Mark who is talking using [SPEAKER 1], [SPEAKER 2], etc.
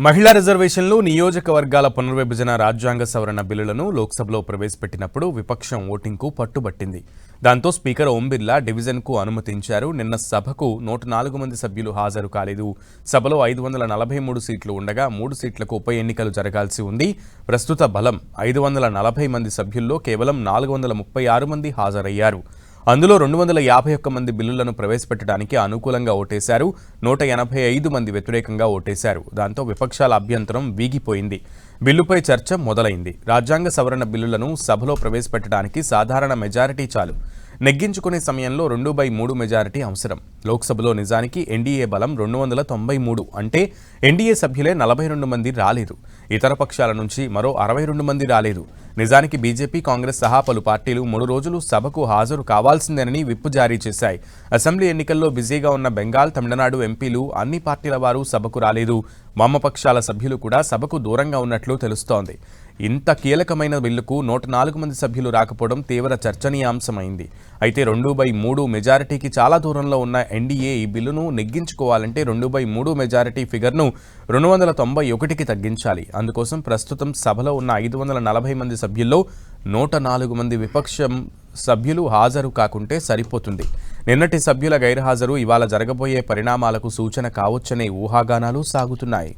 [SPEAKER 1] మహిళా రిజర్వేషన్లు నియోజకవర్గాల పునర్విభజన రాజ్యాంగ సవరణ బిల్లులను లోక్సభలో ప్రవేశపెట్టినప్పుడు విపక్షం ఓటింగ్కు పట్టుబట్టింది. దాంతో స్పీకర్ ఓం బిర్లా డివిజన్కు అనుమతించారు. నిన్న సభకు 104 మంది సభ్యులు హాజరు కాలేదు. సభలో 543 సీట్లు ఉండగా 3 సీట్లకు ఉప ఎన్నికలు జరగాల్సి ఉంది. ప్రస్తుత బలం 540 మంది సభ్యుల్లో కేవలం 436 మంది హాజరయ్యారు. అందులో 251 మంది బిల్లులను ప్రవేశపెట్టడానికి అనుకూలంగా ఓటేశారు. 185 మంది వ్యతిరేకంగా ఓటేశారు. దాంతో విపక్షాల అభ్యంతరం వీగిపోయింది. బిల్లుపై చర్చ మొదలైంది. రాజ్యాంగ సవరణ బిల్లులను సభలో ప్రవేశపెట్టడానికి సాధారణ మెజారిటీ చాలు. నెగ్గించుకునే సమయంలో 2/3 మెజారిటీ అవసరం. లోక్సభలో నిజానికి ఎన్డీఏ బలం 293. అంటే ఎన్డీఏ సభ్యులే 42 మంది రాలేదు. ఇతర పక్షాల నుంచి మరో 62 మంది రాలేదు. నిజానికి బీజేపీ, కాంగ్రెస్ సహా పలు పార్టీలు 3 రోజులు సభకు హాజరు కావాల్సిందేనని విప్పు జారీ చేశాయి. అసెంబ్లీ ఎన్నికల్లో బిజీగా ఉన్న బెంగాల్, తమిళనాడు ఎంపీలు అన్ని పార్టీల వారు సభకు రాలేదు. వామపక్షాల సభ్యులు కూడా సభకు దూరంగా ఉన్నట్లు తెలుస్తోంది. ఇంత కీలకమైన బిల్లుకు 104 మంది సభ్యులు రాకపోవడం తీవ్ర చర్చనీయాంశమైంది. అయితే 2/3 మెజారిటీకి చాలా దూరంలో ఉన్న ఎన్డీఏ ఈ బిల్లును నెగ్గించుకోవాలంటే 2/3 మెజారిటీ ఫిగర్ను 291కి తగ్గించాలి. అందుకోసం ప్రస్తుతం సభలో ఉన్న 540 మంది సభ్యుల్లో 104 మంది విపక్షం సభ్యులు హాజరు కాకుంటే సరిపోతుంది. నిన్నటి సభ్యుల గైర్హాజరు ఇవాళ జరగబోయే పరిణామాలకు సూచన కావచ్చనే ఊహాగానాలు సాగుతున్నాయి.